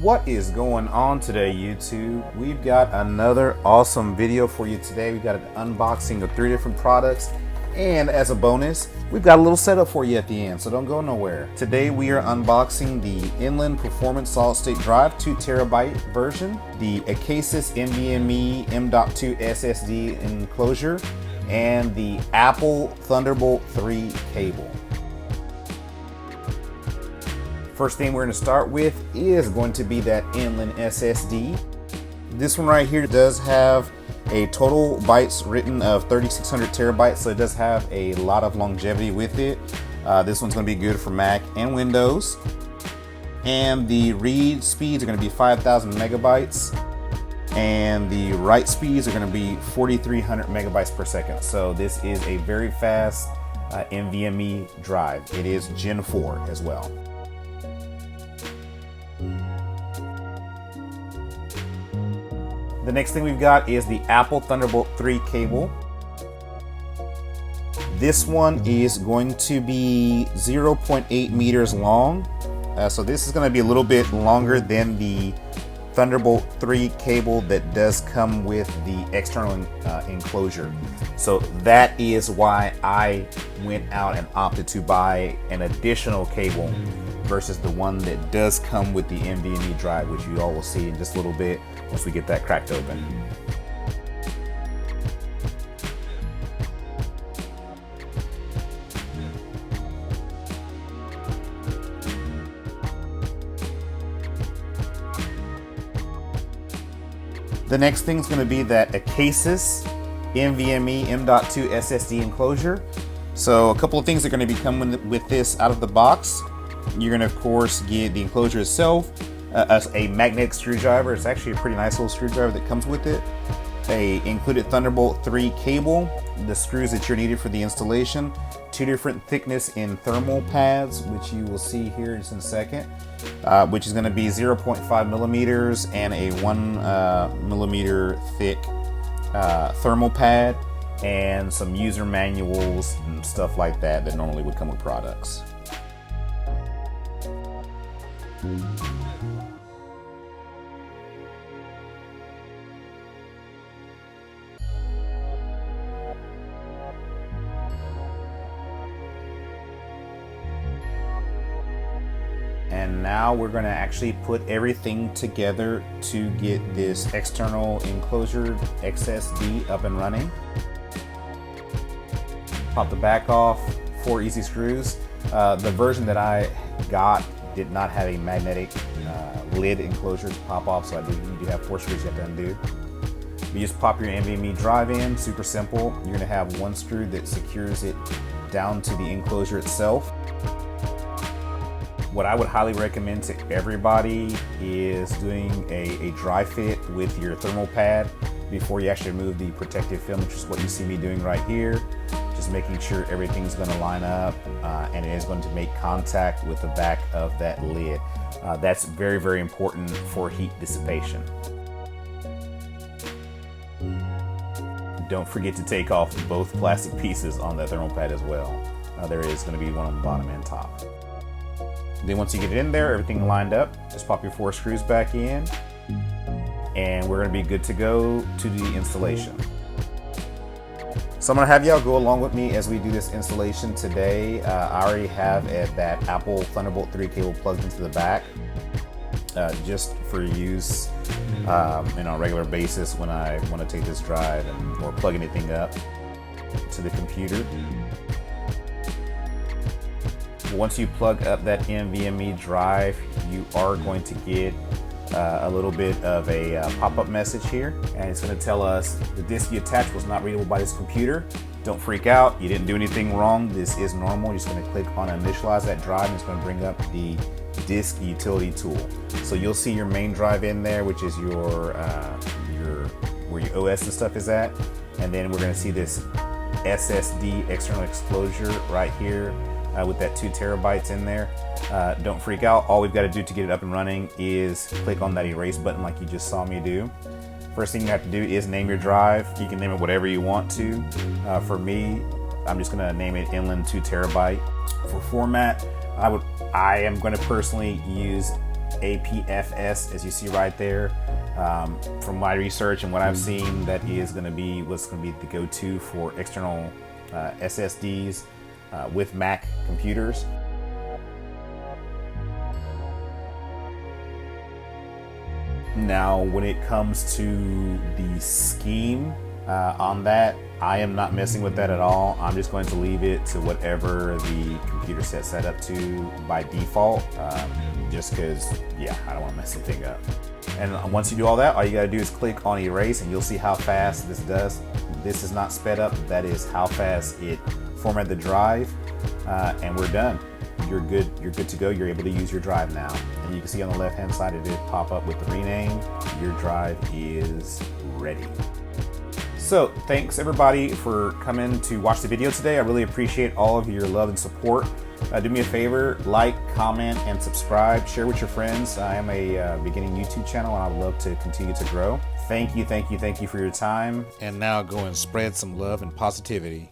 What is going on today, YouTube? We've got another awesome video for you today. We've got an unboxing of 3 different products, and as a bonus, we've got a little setup for you at the end, so don't go nowhere. Today we are unboxing the Inland Performance Solid State Drive 2 terabyte version, the ACASIS NVMe M.2 SSD enclosure, and the Apple Thunderbolt 3 cable. First thing we're going to start with is going to be that Inland SSD. This one right here does have a total bytes written of 3,600 terabytes, so it does have a lot of longevity with it. This one's going to be good for Mac and Windows. And the read speeds are going to be 5,000 megabytes, and the write speeds are going to be 4,300 megabytes per second. So this is a very fast NVMe drive. It is Gen 4 as well. The next thing we've got is the Apple Thunderbolt 3 cable. This one is going to be 0.8 meters long. So this is going to be a little bit longer than the Thunderbolt 3 cable that does come with the external enclosure. So that is why I went out and opted to buy an additional cable versus the one that does come with the NVMe drive, which you all will see in just a little bit once we get that cracked open. The next thing is going to be that ACASIS NVMe M.2 SSD enclosure. So a couple of things are going to be coming with this out of the box. You're going to, of course, get the enclosure itself, a magnetic screwdriver. It's actually a pretty nice little screwdriver that comes with it. A included Thunderbolt 3 cable, the screws that you're needed for the installation, 2 different thickness in thermal pads, which you will see here in just a second, which is going to be 0.5 millimeters and a 1 millimeter thick thermal pad, and some user manuals and stuff like that that normally would come with products. And now we're going to actually put everything together to get this external enclosure SSD up and running. Pop the back off, 4 easy screws. The version that I got did not have a magnetic lid enclosure to pop off, so you do have 4 screws you have to undo. You just pop your NVMe drive in, super simple. You're going to have 1 screw that secures it down to the enclosure itself. What I would highly recommend to everybody is doing a dry fit with your thermal pad before you actually remove the protective film, which is what you see me doing right here. Just making sure everything's going to line up and it is going to make contact with the back of that lid. That's very, very important for heat dissipation. Don't forget to take off both plastic pieces on the thermal pad as well. There is going to be one on the bottom and top. Then once you get it in there, everything lined up, just pop your 4 screws back in, and we're going to be good to go to the installation. So I'm going to have y'all go along with me as we do this installation today. I already have that Apple Thunderbolt 3 cable plugged into the back, just for use on a regular basis when I want to take this drive or plug anything up to the computer. Once you plug up that NVMe drive, you are going to get a little bit of a pop-up message here, and it's going to tell us the disk you attached was not readable by this computer. Don't freak out, you didn't do anything wrong. This is normal. You're just going to click on initialize that drive, and it's going to bring up the disk utility tool. So you'll see your main drive in there, which is your where your OS and stuff is at, and then we're going to see this SSD external enclosure right here. With that 2 terabytes in there. Don't freak out. All we've got to do to get it up and running is click on that erase button like you just saw me do. First thing you have to do is name your drive. You can name it whatever you want to. For me, I'm just going to name it Inland 2 terabyte. For format, I am going to personally use APFS, as you see right there. From my research and what I've seen, that is going to be what's going to be the go-to for external SSDs with Mac computers. Now, when it comes to the scheme on that, I am not messing with that at all. I'm just going to leave it to whatever the computer set up to by default, just because, yeah, I don't want to mess the thing up. And once you do all that, all you got to do is click on erase, and you'll see how fast this does. This is not sped up. That is how fast it formatted the drive, and we're done. You're good. You're good to go. You're able to use your drive now. And you can see on the left-hand side, it did pop up with the rename. Your drive is ready. So thanks everybody for coming to watch the video today. I really appreciate all of your love and support. Do me a favor, like, comment, and subscribe. Share with your friends. I am a beginning YouTube channel, and I would love to continue to grow. Thank you for your time. And now go and spread some love and positivity.